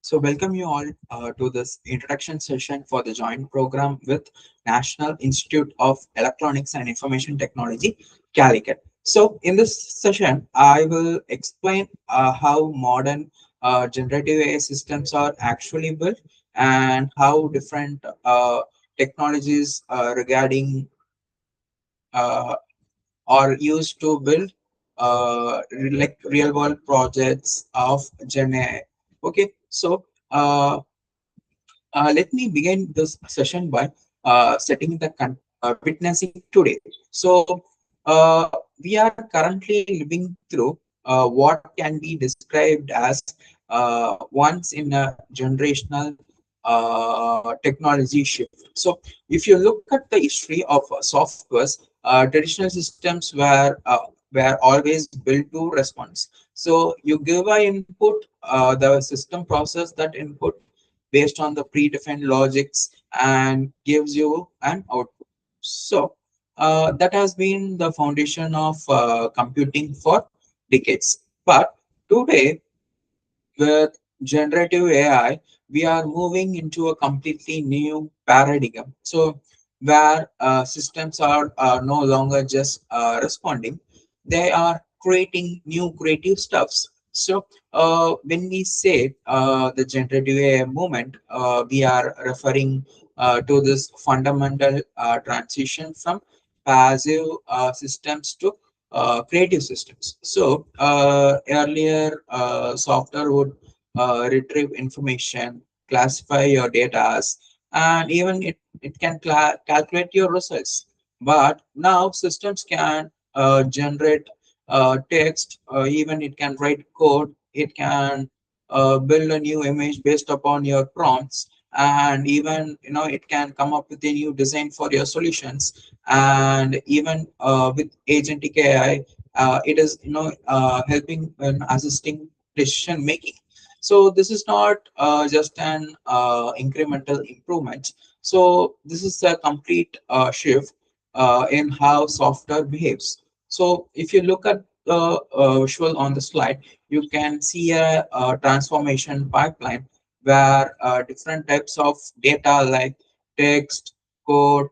So, welcome you all to this introduction session for the joint program with National Institute of Electronics and Information Technology, Calicut. So, in this session, I will explain how modern generative AI systems are actually built and how different technologies regarding uh, are used to build like real world projects of GenAI. Okay, so let me begin this session by setting the witnessing today. So, we are currently living through what can be described as once in a generational technology shift. So, if you look at the history of softwares, traditional systems were always built to response. So, you give a input, the system process that input based on the predefined logics and gives you an output. So that has been the foundation of computing for decades. But today, with generative AI, we are moving into a completely new paradigm. So, where systems are no longer just responding, they are creating new creative stuffs. So, when we say the generative AI movement, we are referring to this fundamental transition from passive systems to creative systems. So earlier, software would retrieve information, classify your data, and even it can calculate your results. But now systems can generate text, even it can write code, it can build a new image based upon your prompts, and even it can come up with a new design for your solutions. And even with agentic AI, it is helping in assisting decision making. So this is not just an incremental improvement. So this is a complete shift in how software behaves. So if you look at the visual on the slide, you can see a transformation pipeline where different types of data like text, code,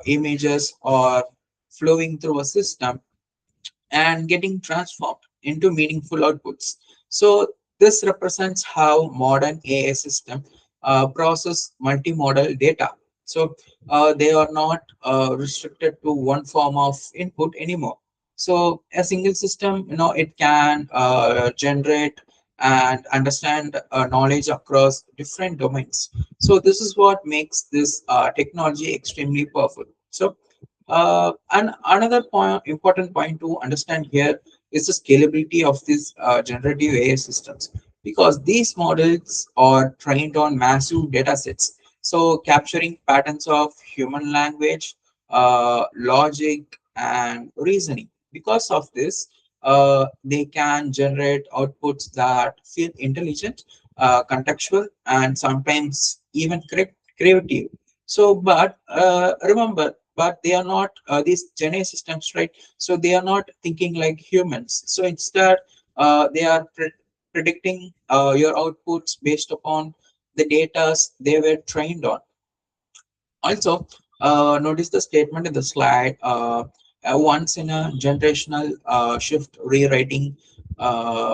images are flowing through a system and getting transformed into meaningful outputs. So this represents how modern AI system process multimodal data. So they are not restricted to one form of input anymore. So a single system, it can generate and understand knowledge across different domains. So this is what makes this technology extremely powerful. So and another important point to understand here is the scalability of these generative AI systems, because these models are trained on massive data sets. So, capturing patterns of human language, logic, and reasoning. Because of this, they can generate outputs that feel intelligent, contextual, and sometimes even creative. So, but remember, but they are not these GenAI systems, right? So they are not thinking like humans. So instead, they are predicting your outputs based upon the data they were trained on. Also, notice the statement in the slide. Once in a generational shift, rewriting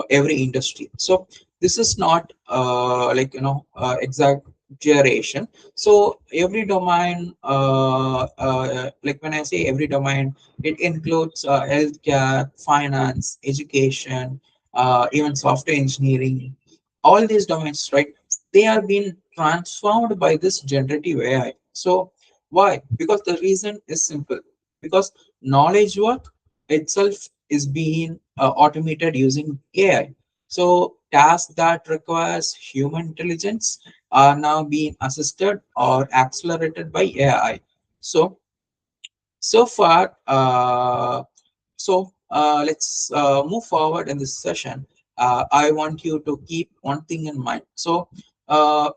every industry. So this is not exaggeration. So every domain, like when I say every domain, it includes healthcare, finance, education, even software engineering. All these domains, right? They are being transformed by this generative AI. So why? Because the reason is simple. Because knowledge work itself is being automated using AI. So tasks that requires human intelligence are now being assisted or accelerated by AI. So so far, let's move forward in this session. I want you to keep one thing in mind. So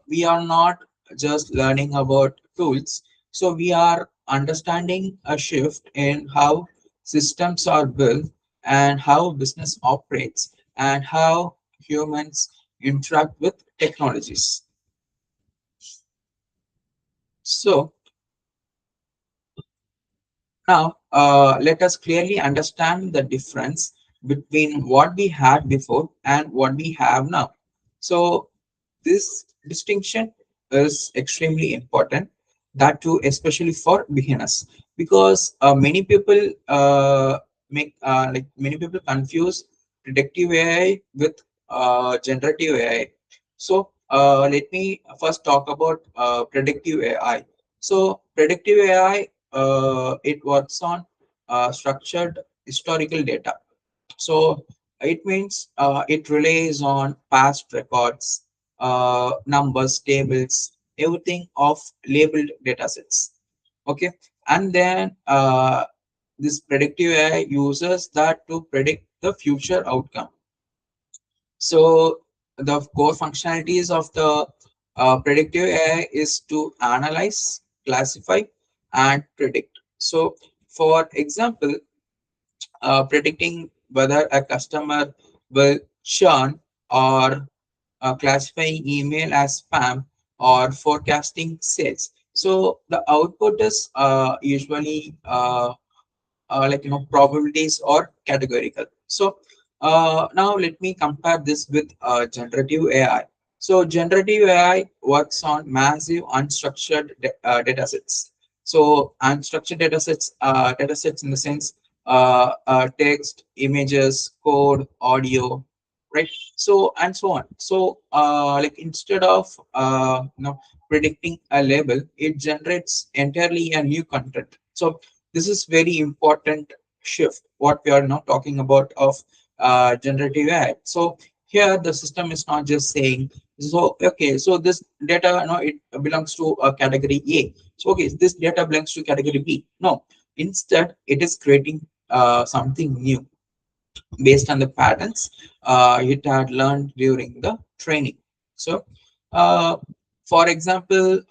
we are not just learning about tools. So we are understanding a shift in how systems are built and how business operates and how humans interact with technologies. So now, let us clearly understand the difference between what we had before and what we have now. So, this distinction is extremely important, that too, especially for beginners, because many people confuse predictive AI with generative AI. So, let me first talk about predictive AI. So, predictive AI, it works on structured historical data. So it means it relies on past records, numbers, tables, everything of labeled data sets. Okay, and then this predictive AI uses that to predict the future outcome. So the core functionalities of the predictive AI is to analyze, classify, and predict. So, for example, predicting whether a customer will churn, or classifying email as spam, or forecasting sales. So the output is usually probabilities or categorical. So now let me compare this with generative AI. So generative AI works on massive unstructured data sets. So unstructured data sets in the sense text, images, code, audio, right? So and so on. So like instead of predicting a label, it generates entirely a new content. So this is very important shift what we are now talking about of generative AI. So here the system is not just saying, so okay, so this data, no, it belongs to a category A. So okay, this data belongs to category B. No, instead it is creating something new based on the patterns it had learned during the training. So, uh, for example,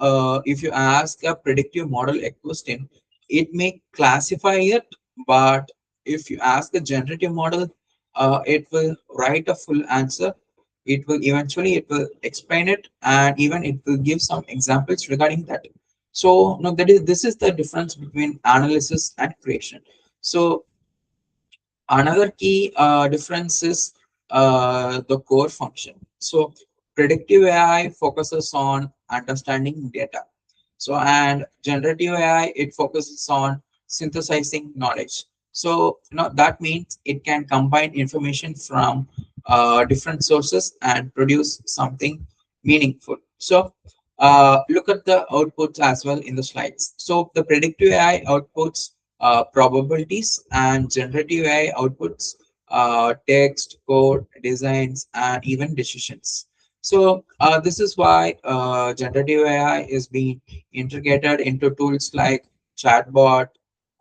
if you ask a predictive model a question, it may classify it, but if you ask a generative model, it will write a full answer. It will explain it, and even it will give some examples regarding that. So, no, this is the difference between analysis and creation. So another key difference is the core function. So predictive AI focuses on understanding data. So and generative AI, it focuses on synthesizing knowledge. So that means it can combine information from different sources and produce something meaningful. So look at the outputs as well in the slides. So the predictive AI outputs probabilities, and generative AI outputs text, code, designs, and even decisions. So this is why generative AI is being integrated into tools like chatbot,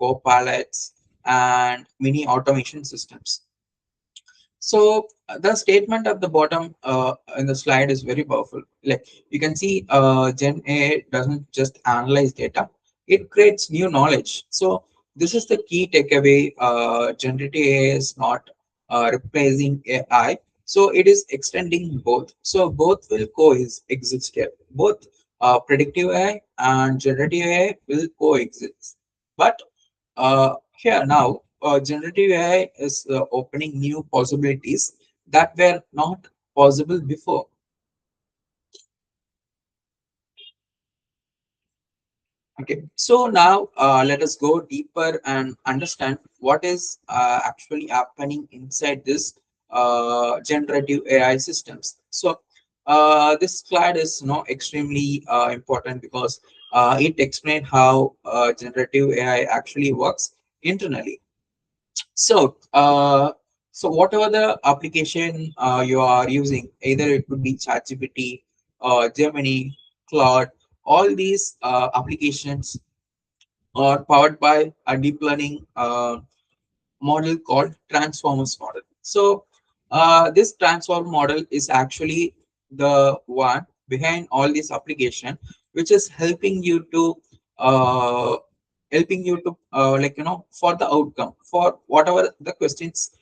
copilots, and mini automation systems. So the statement at the bottom in the slide is very powerful. Like you can see, Gen AI doesn't just analyze data; it creates new knowledge. So this is the key takeaway. Generative AI is not replacing AI, so it is extending both. So both will coexist here. Both predictive AI and generative AI will coexist. But here now, generative AI is opening new possibilities that were not possible before. Okay, so now let us go deeper and understand what is actually happening inside this generative AI systems. So this slide is extremely important because it explains how generative AI actually works internally. So, whatever the application you are using, either it could be ChatGPT, Gemini, Claude, all these applications are powered by a deep learning model called transformers model. So this transformer model is actually the one behind all this application, which is uh, helping you to for the outcome for whatever the questions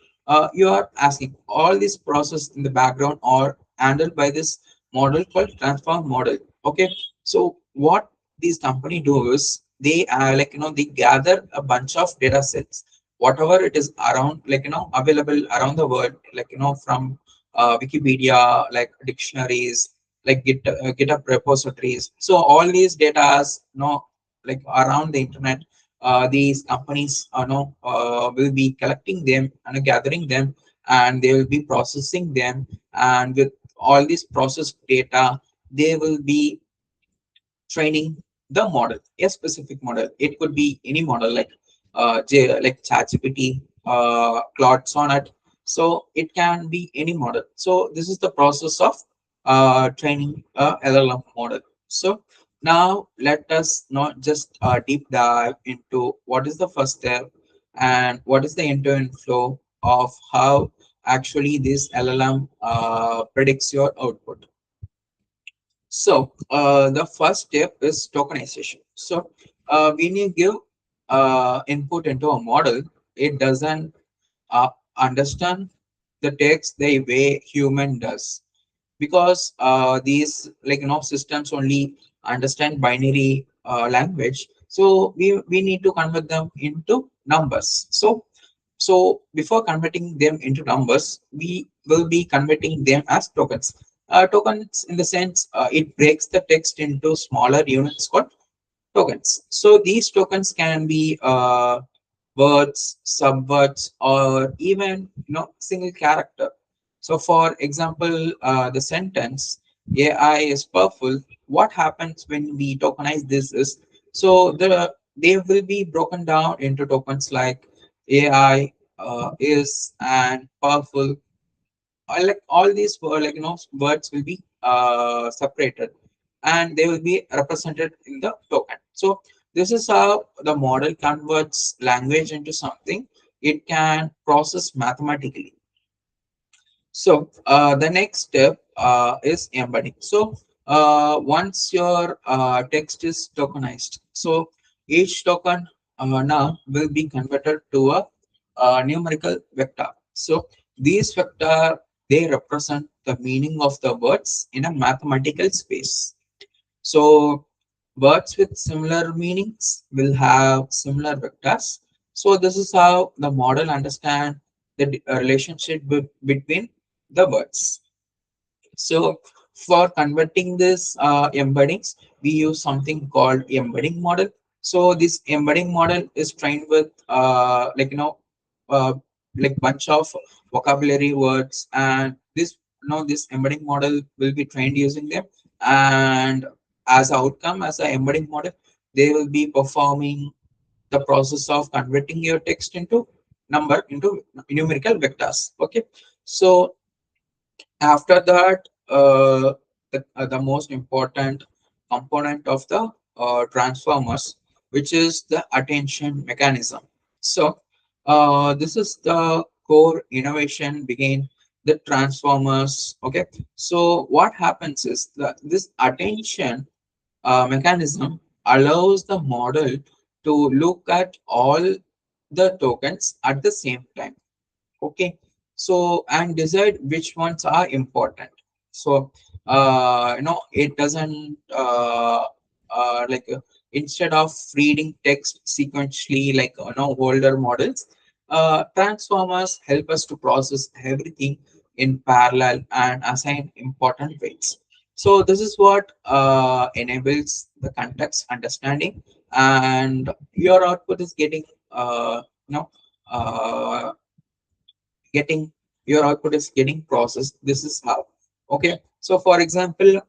you are asking. All this process in the background are handled by this model called transform model. Okay, so what these company do is they like they gather a bunch of data sets, whatever it is around, like available around the world, like from Wikipedia, like dictionaries, like GitHub repositories. So all these data, like around the internet, these companies will be collecting them and gathering them, and they will be processing them. And with all this processed data, they will be training the model, a specific model. It could be any model like like ChatGPT, Claude Sonnet. So it can be any model. So this is the process of training a LLM model. So now let us not just deep dive into what is the first step and what is the end-to-end flow of how actually this LLM predicts your output. So the first step is tokenization. So when you give input into a model, it doesn't understand the text the way human does, because these like systems only understand binary language. So we need to convert them into numbers. So before converting them into numbers, we will be converting them as tokens. Tokens in the sense, it breaks the text into smaller units called tokens. So these tokens can be words, subwords, or even single character. So for example, the sentence AI is powerful. What happens when we tokenize this is, so they will be broken down into tokens like AI is and powerful. Like all these like words will be separated, and they will be represented in the token. So this is how the model converts language into something it can process mathematically. So the next step is embedding. So once your text is tokenized, so each token now will be converted to a, numerical vector. So these vector, they represent the meaning of the words in a mathematical space. So words with similar meanings will have similar vectors. So this is how the model understand the relationship between the words. So for converting this embeddings, we use something called embedding model. So this embedding model is trained with uh, like bunch of vocabulary words, and this embedding model will be trained using them. And as outcome, as an embedding model, they will be performing the process of converting your text into numerical vectors. Okay, so after that, the most important component of the transformers, which is the attention mechanism. So this is the core innovation begin the transformers. Okay, so what happens is that this attention mechanism allows the model to look at all the tokens at the same time. Okay, so and decide which ones are important. So it doesn't like instead of reading text sequentially like older models, transformers help us to process everything in parallel and assign important weights. So this is what enables the context understanding, and your output is getting you know uh, getting your output is getting processed. This is how. Okay, so for example,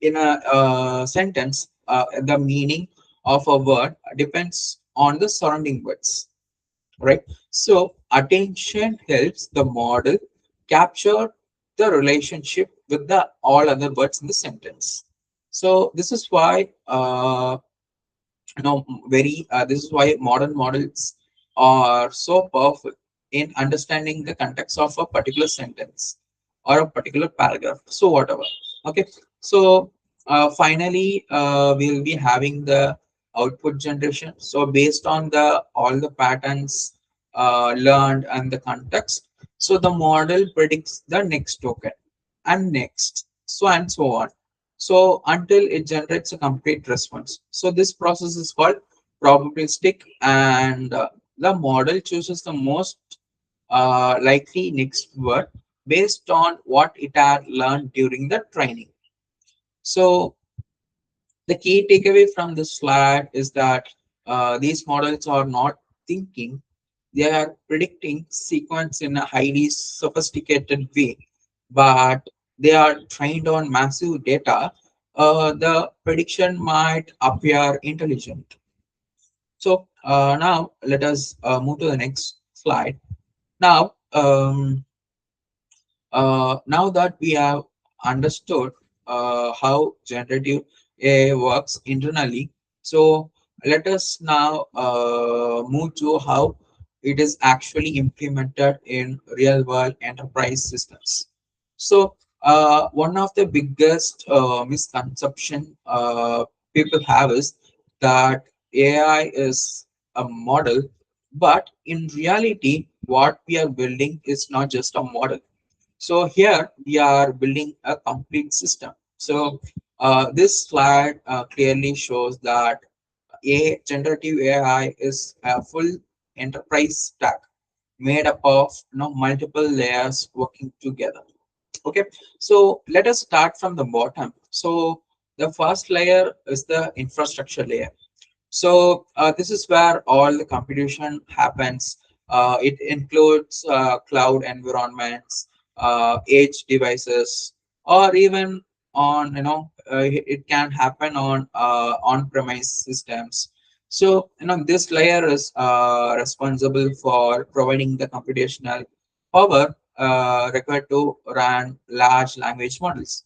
in a sentence, the meaning of a word depends on the surrounding words, right? So attention helps the model capture the relationship with the all other words in the sentence. So this is why very this is why modern models are so powerful in understanding the context of a particular sentence or a particular paragraph, so whatever. Okay, so finally we'll be having the output generation. So based on the all the patterns learned and the context, so the model predicts the next token. and next, so and so on. So until it generates a complete response. So this process is called probabilistic, and the model chooses the most likely next word based on what it had learned during the training. So the key takeaway from this slide is that these models are not thinking, they are predicting sequence in a highly sophisticated way, but they are trained on massive data. The prediction might appear intelligent. So now let us move to the next slide. Now, now that we have understood how generative AI works internally, so let us now move to how it is actually implemented in real world enterprise systems. So, one of the biggest misconception people have is that AI is a model, but in reality, what we are building is not just a model. So here we are building a complete system. So this slide clearly shows that a generative AI is a full enterprise stack made up of multiple layers working together. Okay, so let us start from the bottom. So the first layer is the infrastructure layer. So this is where all the computation happens. It includes cloud environments, edge devices, or even on it can happen on on-premise systems. So this layer is responsible for providing the computational power required to run large language models.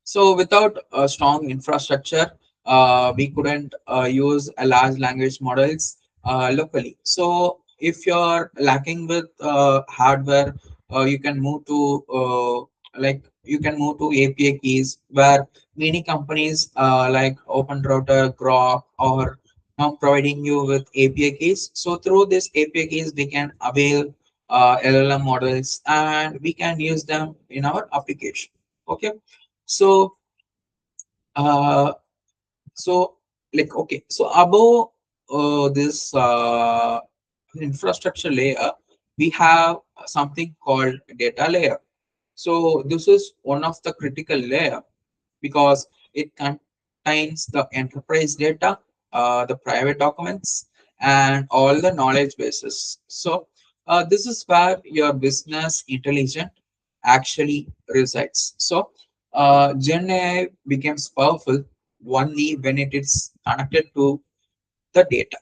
So without a strong infrastructure, we couldn't use a large language models locally. So if you're lacking with hardware, you can move to you can move to API keys, where many companies like OpenRouter, Grok, or now providing you with API keys. So through this API keys, we can avail LLM models and we can use them in our application. Okay, so uh, so okay, so above this infrastructure layer, we have something called data layer. So this is one of the critical layer because it contains the enterprise data, the private documents, and all the knowledge bases. So this is where your business intelligence actually resides. So GenAI becomes powerful only when it is connected to the data.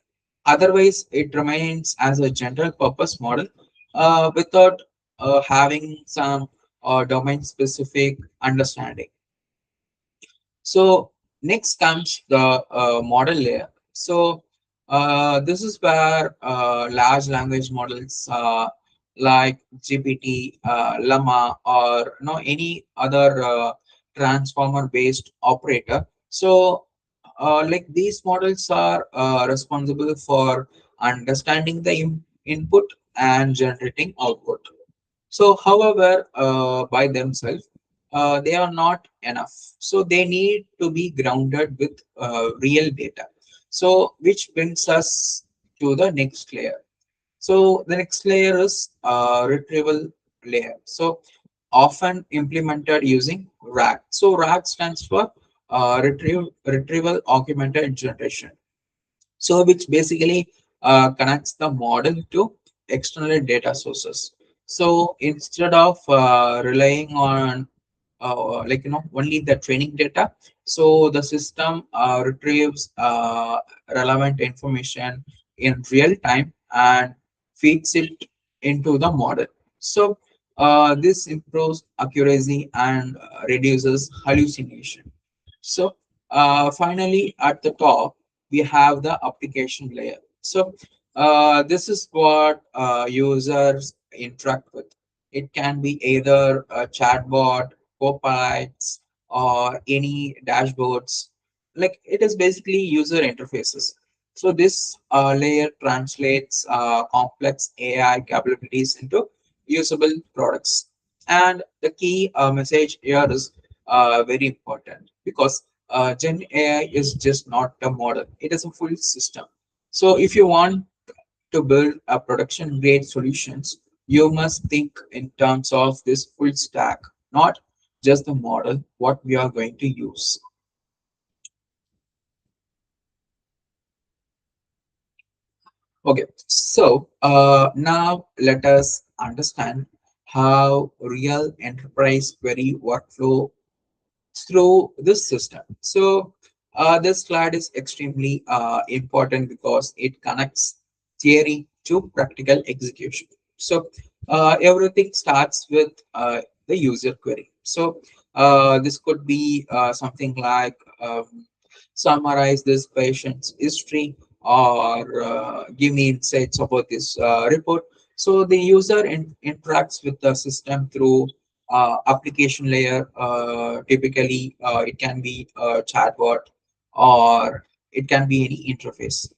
Otherwise, it remains as a general purpose model without having some domain specific understanding. So next comes the model layer. So this is where large language models like GPT, Llama, or any other transformer-based operator. So like these models are responsible for understanding the input and generating output. So, however, by themselves, they are not enough. So, they need to be grounded with real data. So, which brings us to the next layer. So, the next layer is retrieval layer. So, often implemented using RAG. So, RAG stands for retrieval augmented generation, so which basically connects the model to external data sources. So instead of relying on only the training data, so the system retrieves relevant information in real time and feeds it into the model. So this improves accuracy and reduces hallucination. So finally, at the top, we have the application layer. So this is what users interact with. It can be either a chatbot, copilots, or any dashboards. Like it is basically user interfaces. So this layer translates complex AI capabilities into usable products. And the key message here is very important, because Gen AI is just not a model; it is a full system. So if you want to build a production grade solutions, you must think in terms of this full stack, not just the model what we are going to use. Okay, so now let us understand how real enterprise query workflow through this system. So this slide is extremely important because it connects theory to practical execution. So everything starts with the user query. So this could be something like summarize this patient's history, or give me insights about this report. So the user interacts with the system through application layer. Typically, it can be a chatbot, or it can be any interface.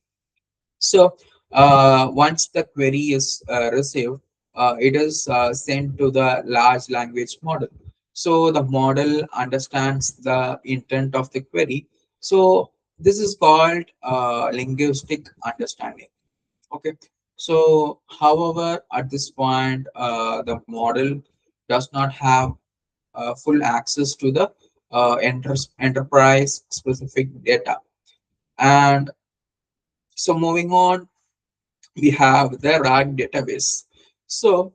So once the query is received, it is sent to the large language model. So the model understands the intent of the query. So this is called linguistic understanding. Okay. So, however, at this point, the model does not have full access to the enterprise specific data. And so, moving on, we have the RAG database. So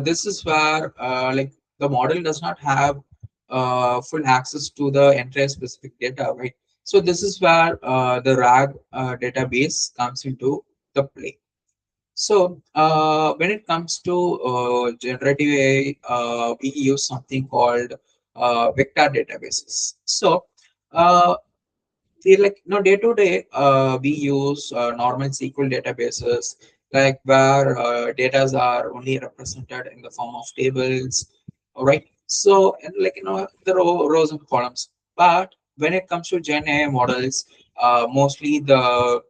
this is where like the model does not have full access to the entire specific data, right? So this is where the RAG database comes into the play. So when it comes to generative AI, we use something called vector databases. So uh, see, like, day to day, we use normal SQL databases, like where data are only represented in the form of tables. All right. So, and like, the rows and columns. But when it comes to Gen AI models, mostly the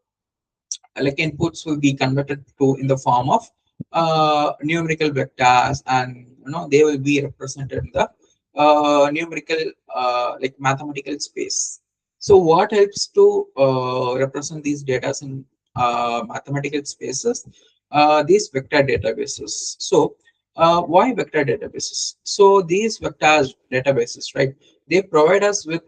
like inputs will be converted to in the form of numerical vectors, and they will be represented in the numerical like mathematical space. So what helps to represent these data in mathematical spaces? These vector databases. So why vector databases? So these vectors databases, right, they provide us with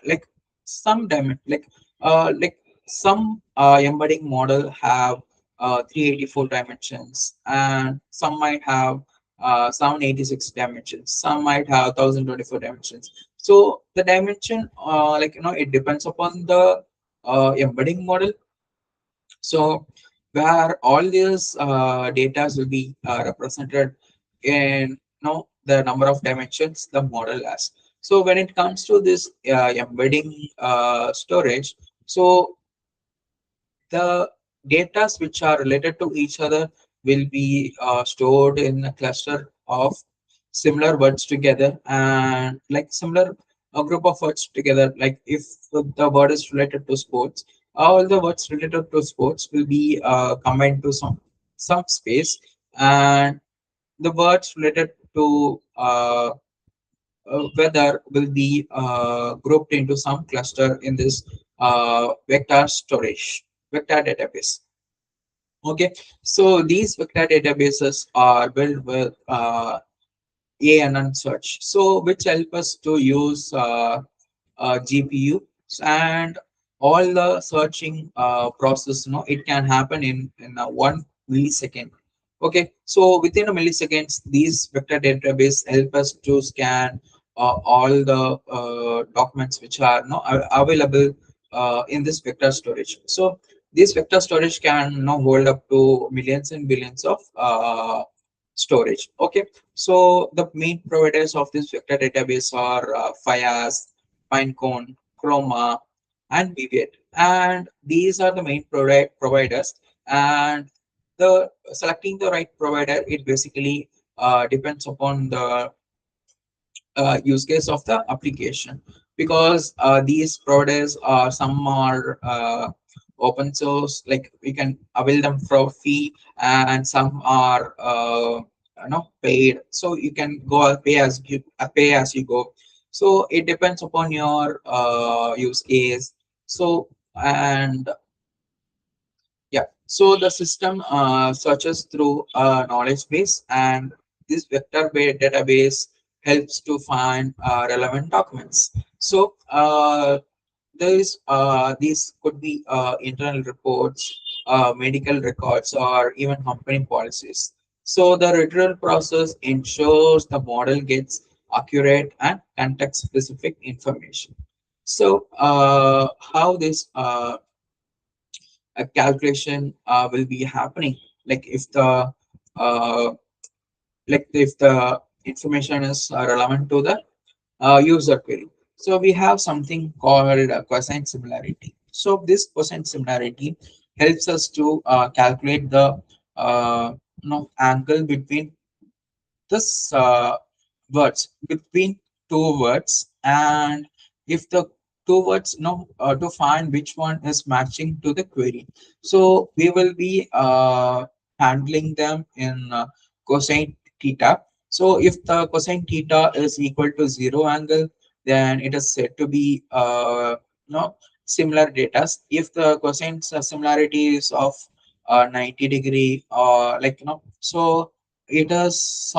like some like some embedding model have 384 dimensions, and some might have 786 dimensions, some might have 1024 dimensions. So the dimension, it depends upon the embedding model. So where all these data will be represented in the number of dimensions the model has. So when it comes to this embedding storage, so the data which are related to each other will be stored in a cluster of similar words together, and like similar a group of words together. Like if the word is related to sports, all the words related to sports will be combined to some space, and the words related to weather will be grouped into some cluster in this vector storage, vector database. Okay, so these vector databases are built with ANN search, so which help us to use GPU, and all the searching process, it can happen in 1 millisecond. Okay, so within a milliseconds, these vector database help us to scan all the documents which are available in this vector storage. So this vector storage can now hold up to millions and billions of storage. Okay, so the main providers of this vector database are Fias, Pinecone, Chroma, and Viviet. And these are the main providers. And the selecting the right provider, it basically depends upon the use case of the application, because these providers are some are open source, like we can avail them for free, and some are paid, so you can go pay as you go. So it depends upon your use case. So and yeah, so the system searches through a knowledge base, and this vector-based database helps to find relevant documents. So these could be internal reports, medical records, or even company policies. So the retrieval process ensures the model gets accurate and context-specific information. So how this a calculation will be happening, like uh, if the information is relevant to the user query. So we have something called cosine similarity. So this cosine similarity helps us to calculate the angle between this words between two words, and if the two words to find which one is matching to the query. So we will be handling them in cosine theta. So if the cosine theta is equal to zero angle, then it is said to be no similar data. If the cosine similarity is of 90 degree, so it is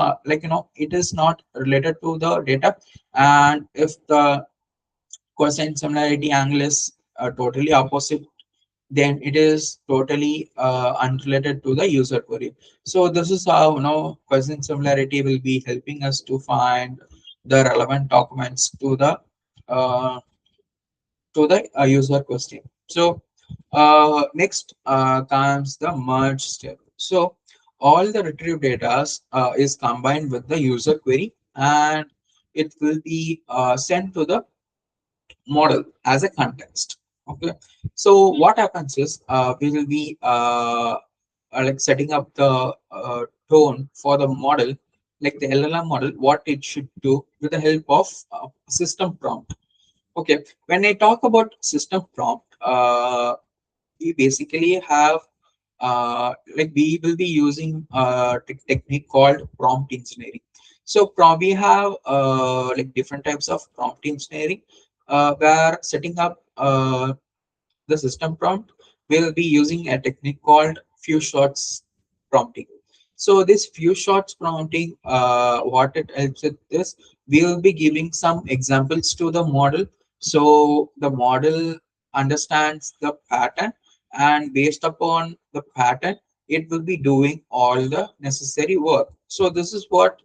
it is not related to the data. And if the cosine similarity angle is totally opposite, then it is totally unrelated to the user query. So this is how cosine similarity will be helping us to find the relevant documents uh, to the user question. So next comes the merge step. So all the retrieved data is combined with the user query, and it will be sent to the model as a context. Okay. So what happens is we will be like setting up the tone for the model, like the LLM model, what it should do with the help of system prompt. Okay, when I talk about system prompt, we basically have like we will be using a technique called prompt engineering. So we have like different types of prompt engineering, where setting up the system prompt, we'll be using a technique called few shots prompting. So this few shots prompting, what it helps with this, we'll be giving some examples to the model. So the model understands the pattern, and based upon the pattern, it will be doing all the necessary work. So this is what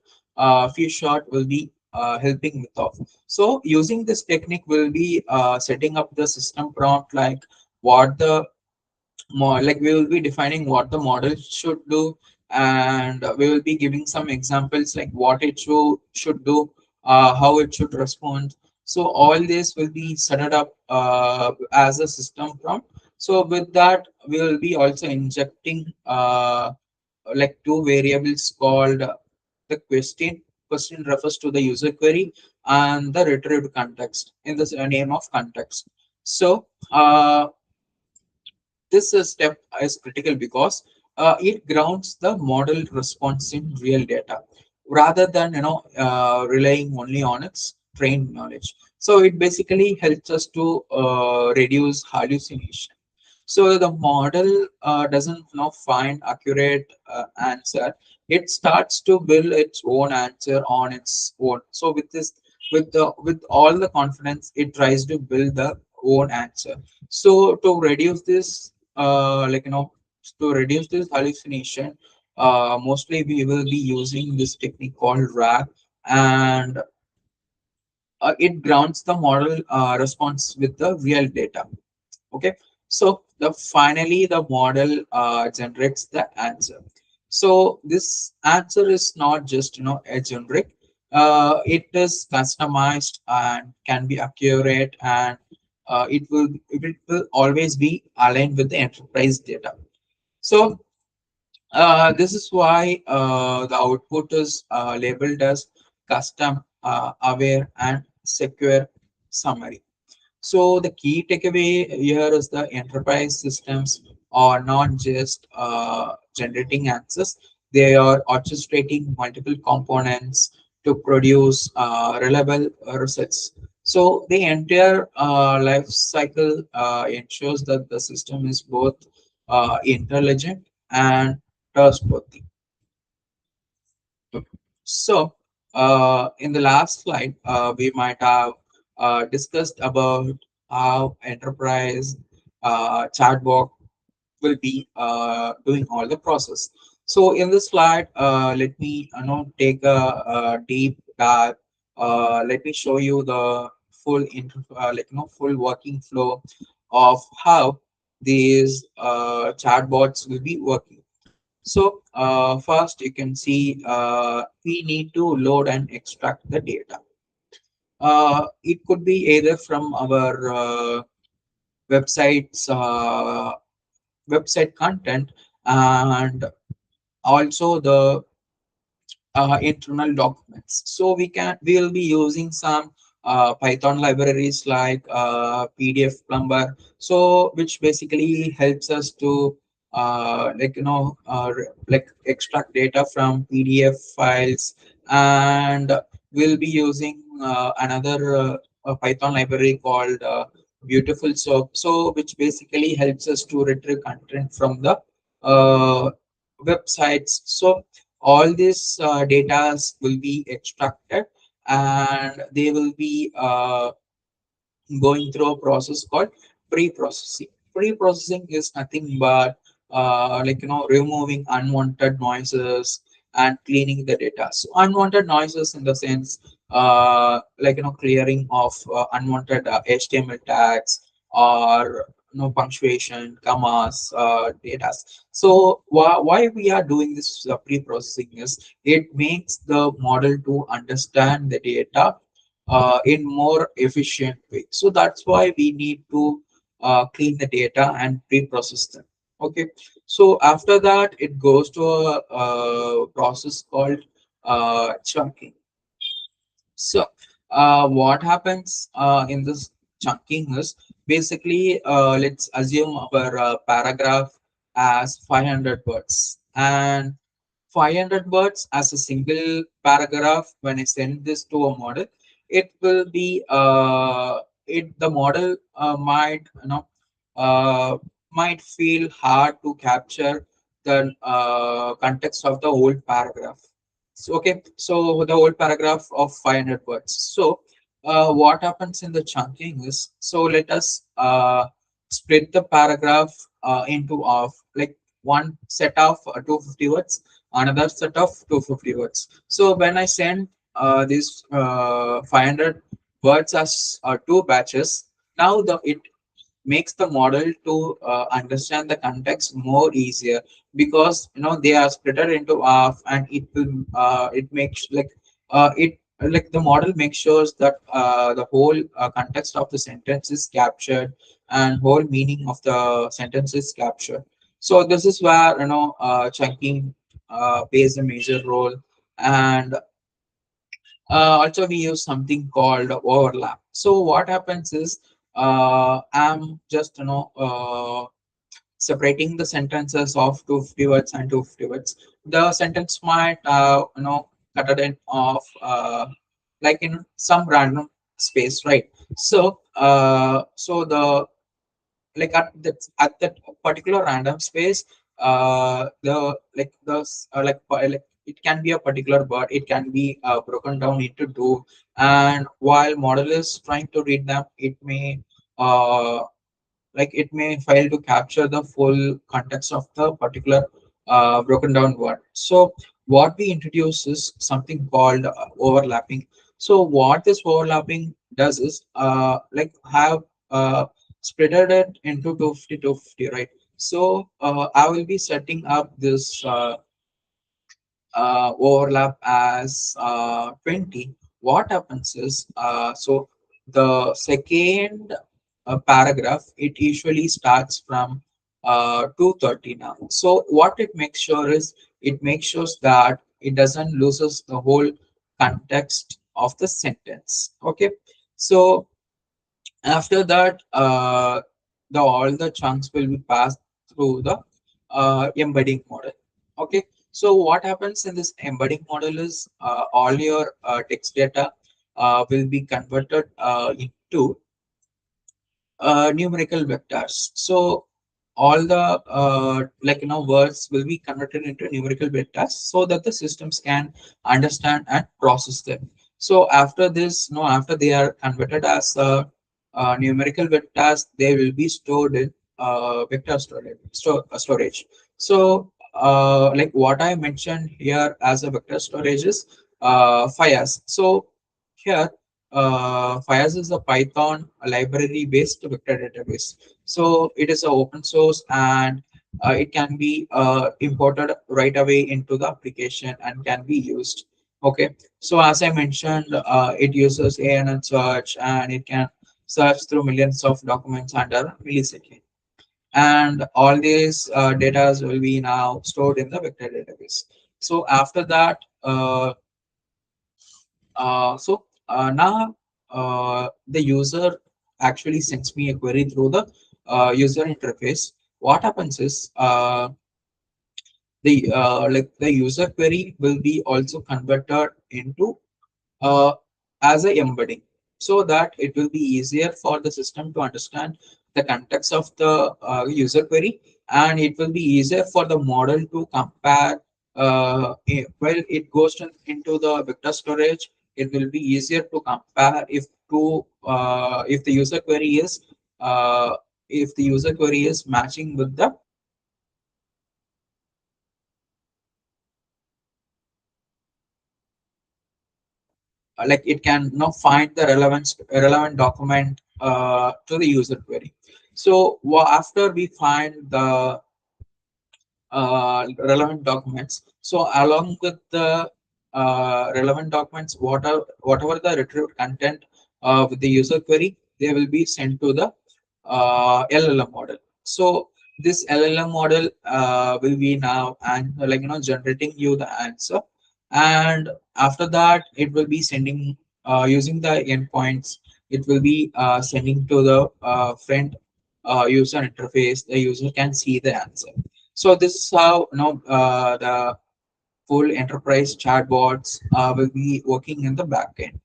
few shot will be helping with of. So using this technique, we'll be setting up the system prompt, like what the like we will be defining what the model should do, and we will be giving some examples like what it should do, how it should respond. So all this will be set it up as a system prompt. So with that, we will be also injecting like two variables called the question refers to the user query, and the retrieved context in the name of context. So this step is critical because it grounds the model response in real data rather than relying only on its trained knowledge. So it basically helps us to reduce hallucination. So the model doesn't find accurate answer. It starts to build its own answer on its own. So with this, with all the confidence, it tries to build the own answer. So to reduce this, to reduce this hallucination, mostly we will be using this technique called RAG, and it grounds the model response with the real data. Okay, so the finally the model generates the answer. So this answer is not just a generic, it is customized and can be accurate, and it will always be aligned with the enterprise data. So this is why the output is labeled as custom, aware, and secure summary. So the key takeaway here is, the enterprise systems are not just generating answers; They are orchestrating multiple components to produce reliable results. So the entire life cycle ensures that the system is both intelligent and trustworthy. So, in the last slide, we might have discussed about how enterprise chatbot will be doing all the process. So, in this slide, let me take a deep dive. Let me show you the full working flow of how these chatbots will be working. So first you can see we need to load and extract the data. It could be either from our websites, website content, and also the internal documents. So we will be using some Python libraries like PDF Plumber, so which basically helps us to like extract data from PDF files, and we'll be using another a Python library called Beautiful Soap, so which basically helps us to retrieve content from the uh, websites. So all this data will be extracted, and they will be going through a process called pre-processing. Pre-processing is nothing but removing unwanted noises and cleaning the data. So unwanted noises in the sense clearing of unwanted HTML tags or punctuation, commas, data. So why we are doing this pre-processing is it makes the model to understand the data in more efficient way. So that's why we need to clean the data and pre-process them. Okay. So after that, it goes to a process called chunking. So what happens in this chunking is basically let's assume our paragraph as 500 words, and 500 words as a single paragraph. When I send this to a model, it will be it the model uh, might feel hard to capture the context of the whole paragraph. So, okay, so the whole paragraph of 500 words. So what happens in the chunking is, so let us split the paragraph into of like one set of 250 words, another set of 250 words. So when I send these 500 words as two batches, now the it makes the model to understand the context more easier, because they are split into half, and it makes it like the model makes sure that the whole context of the sentence is captured, and whole meaning of the sentence is captured. So this is where chunking plays a major role. And also we use something called overlap. So what happens is I'm just separating the sentences of 250 words and 250 words. The sentence might cut it in of in some random space, right? So the like at that particular random space, the like the like it can be a particular word, it can be broken down into two, and while model is trying to read them, uh, it may fail to capture the full context of the particular broken down word. So what we introduce is something called overlapping. So what this overlapping does is have spreaded it into 250 250, right? So I will be setting up this overlap as 20. What happens is, so the second paragraph, it usually starts from 230 now. So what it makes sure is, it makes sure that it doesn't loses the whole context of the sentence. Okay. So after that, the all the chunks will be passed through the embedding model. Okay. So what happens in this embedding model is all your text data will be converted into numerical vectors. So all the words will be converted into numerical vectors so that the systems can understand and process them. So after this, after they are converted as numerical vectors, they will be stored in vector storage. So like what I mentioned here as a vector storage is FIAS. So here FIAS is a Python library based vector database. So it is a open source, and it can be imported right away into the application and can be used. Okay. So as I mentioned, it uses ANN search, and it can search through millions of documents under millisecond. And all these data will be now stored in the vector database. So after that, now the user actually sends me a query through the user interface. What happens is the user query will be also converted into uh, as a embedding, so that it will be easier for the system to understand the context of the user query, and it will be easier for the model to compare. While it goes into the vector storage, it will be easier to compare if the user query is uh, matching with the like it can now find the relevant document to the user query. So after we find the relevant documents, so along with the relevant documents, whatever the retrieved content with the user query, they will be sent to the LLM model. So this LLM model will be now and generating you the answer, and after that it will be sending using the endpoints. It will be sending to the front user interface. The user can see the answer. So this is how the full enterprise chatbots will be working in the backend.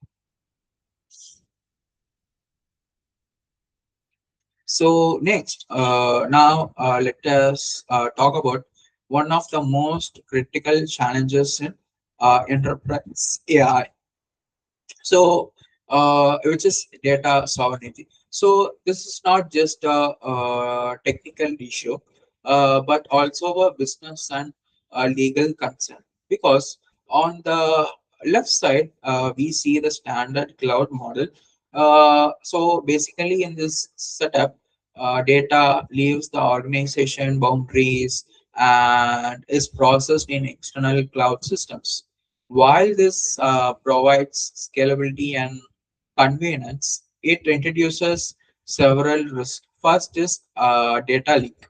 So next, now let us talk about one of the most critical challenges in enterprise AI. So which is data sovereignty. So this is not just a, technical issue, but also a business and legal concern, because on the left side we see the standard cloud model. So basically in this setup, data leaves the organization boundaries and is processed in external cloud systems. While this provides scalability and convenience, it introduces several risks. First is data leak,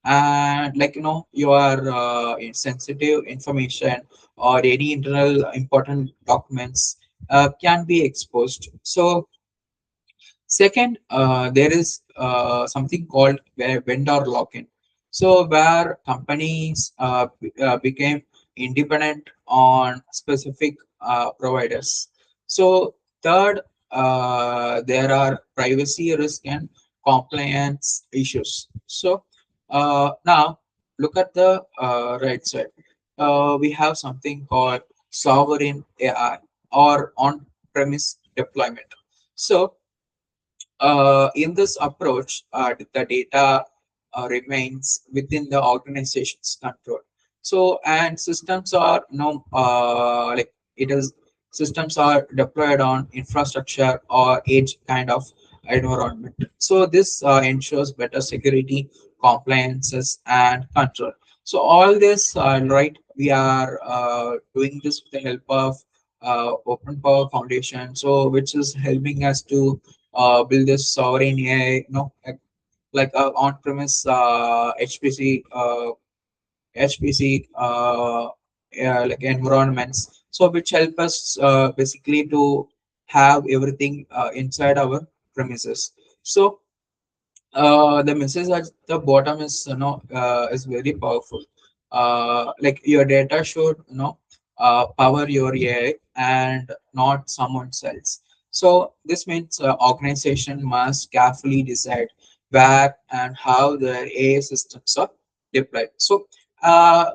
and your sensitive information or any internal important documents can be exposed. So second, there is something called vendor lock-in. So where companies became independent on specific providers. So third, there are privacy risk and compliance issues. So now look at the right side. We have something called sovereign AI or on-premise deployment. So in this approach, the data remains within the organization's control. So, and systems are, it is systems are deployed on infrastructure or edge kind of environment. So this ensures better security, compliances, and control. So all this, right, we are doing this with the help of Open Power Foundation. So which is helping us to build this sovereign AI, on-premise HPC like environments. So which help us basically to have everything inside our premises. So the message at the bottom is is very powerful. like your data should power your AI and not someone else. So this means organization must carefully decide where and how their AI systems are deployed. So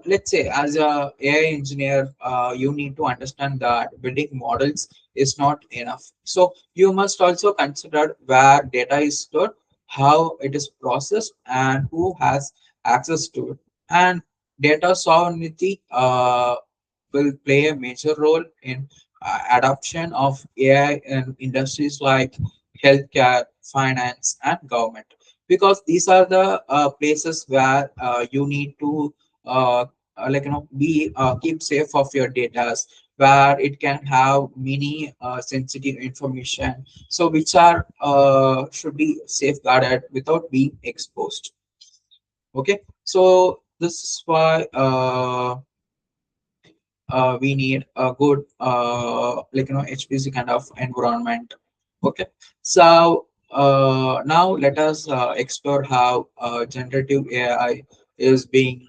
let's say as a AI engineer, you need to understand that building models is not enough. So you must also consider where data is stored, how it is processed, and who has access to it. And data sovereignty will play a major role in adoption of AI in industries like healthcare, finance, and government, because these are the places where you need to be keep safe of your data, where it can have many sensitive information, so which are should be safeguarded without being exposed. Okay, so this is why we need a good HPC kind of environment. Okay, so now let us explore how generative AI is being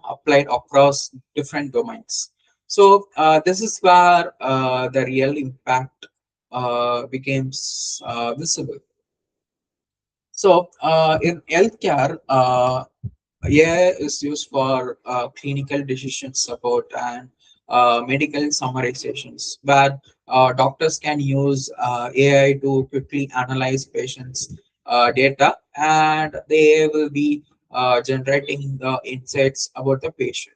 applied across different domains. So this is where the real impact becomes visible. So in healthcare, AI is used for clinical decision support and medical summarizations, where doctors can use AI to quickly analyze patients' data, and they will be generating the insights about the patient.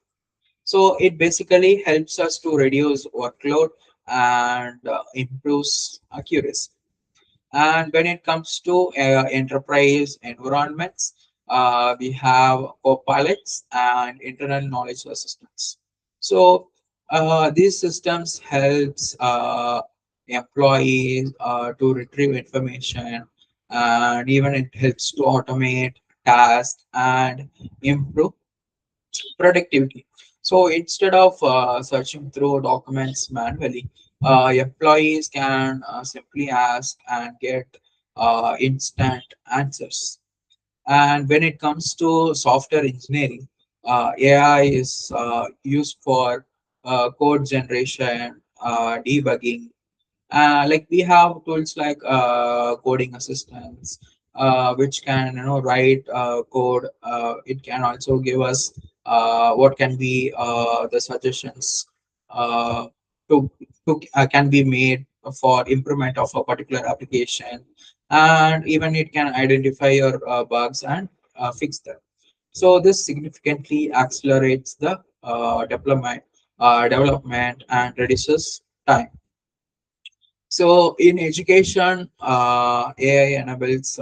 So it basically helps us to reduce workload and improves accuracy. And when it comes to enterprise environments, we have co-pilots and internal knowledge assistants. So these systems helps employees to retrieve information, and even it helps to automate tasks and improve productivity. So instead of searching through documents manually, employees can simply ask and get instant answers. And when it comes to software engineering, AI is used for code generation, debugging, like we have tools like coding assistants, which can write code. It can also give us what can be the suggestions uh, to can be made for improvement of a particular application, and even it can identify your bugs and fix them. So this significantly accelerates the development and reduces time. So in education, AI enables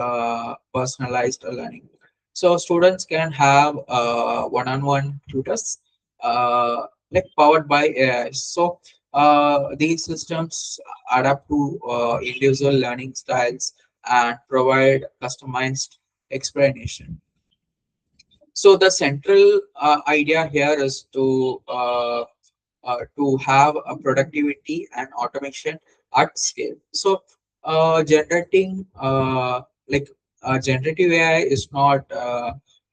personalized learning. So students can have one-on-one tutors, like powered by AI. So these systems adapt to individual learning styles and provide customized explanation. So the central idea here is to have a productivity and automation at scale. So, generating like generative AI is not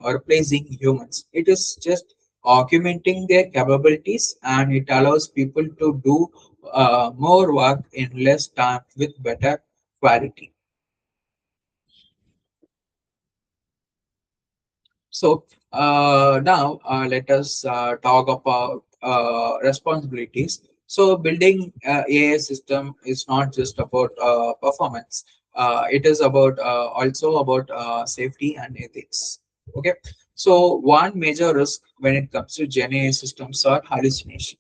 replacing humans. It is just augmenting their capabilities, and it allows people to do more work in less time with better quality. So now let us talk about responsibilities. So building AI system is not just about performance. It is about also about safety and ethics. Okay. So one major risk when it comes to Gen AI systems are hallucination,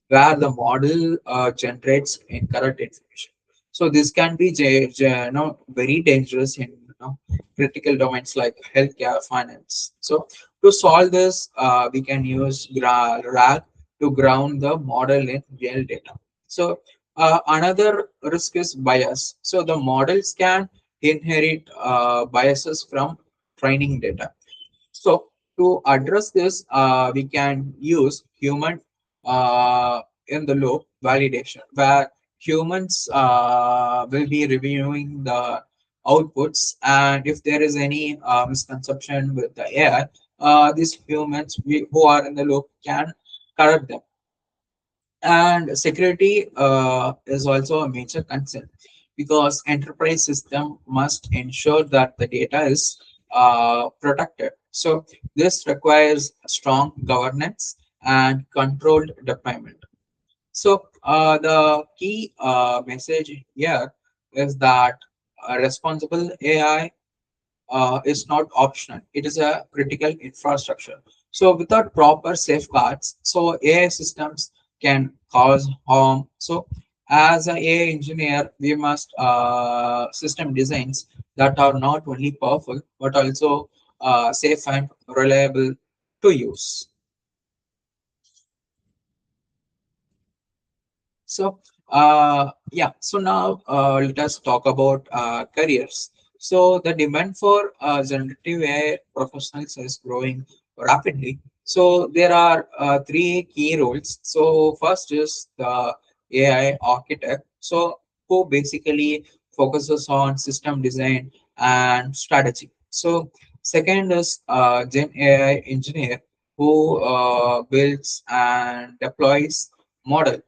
where the model generates incorrect information. So this can be very dangerous in critical domains like healthcare, finance. So to solve this, we can use RAG to ground the model in real data. So another risk is bias. So the models can inherit biases from training data. So to address this, we can use human in the loop validation, where humans will be reviewing the outputs, and if there is any misconception with the AI, these humans who are in the loop can correct them. And security is also a major concern because enterprise system must ensure that the data is protected. So this requires strong governance and controlled deployment. So the key message here is that responsible AI is not optional. It is a critical infrastructure. So without proper safeguards, so AI systems can cause harm. So as an AI engineer, we must system designs that are not only powerful but also safe and reliable to use. So, yeah, so now let us talk about careers. So, the demand for generative AI professionals is growing rapidly. So, there are three key roles. So, first is the AI architect. So, who basically focuses on system design and strategy. So, second is Gen AI engineer who builds and deploys model,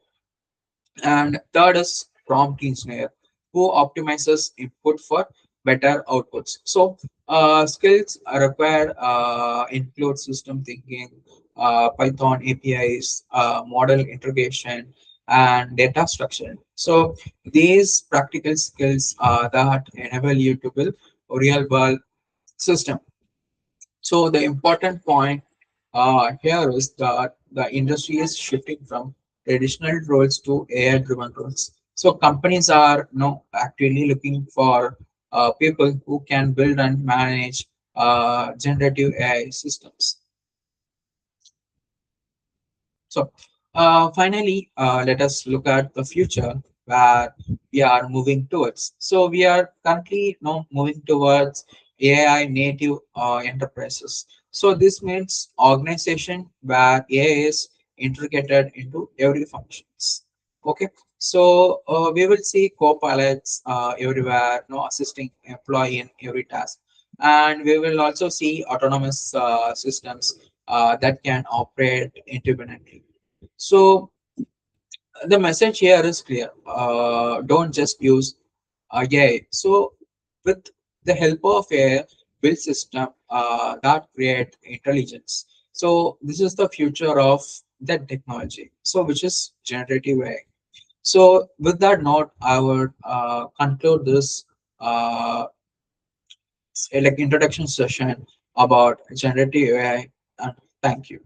and third is prompt engineer who optimizes input for better outputs. So skills are required include system thinking, Python APIs, model integration, and data structure. So these practical skills that enable you to build a real world system. So the important point here is that the industry is shifting from traditional roles to AI-driven roles. So companies are now actively looking for people who can build and manage generative AI systems. So, finally, let us look at the future where we are moving towards. So, we are currently now moving towards AI native enterprises. So, this means organization where AI is integrated into every functions. Okay, so we will see co-pilots everywhere, assisting employee in every task, and we will also see autonomous systems that can operate independently. So the message here is clear. Don't just use AI. So with the help of a build system that create intelligence. So this is the future of that technology. So which is generative AI. So with that note, I would conclude this like introduction session about generative AI. And thank you.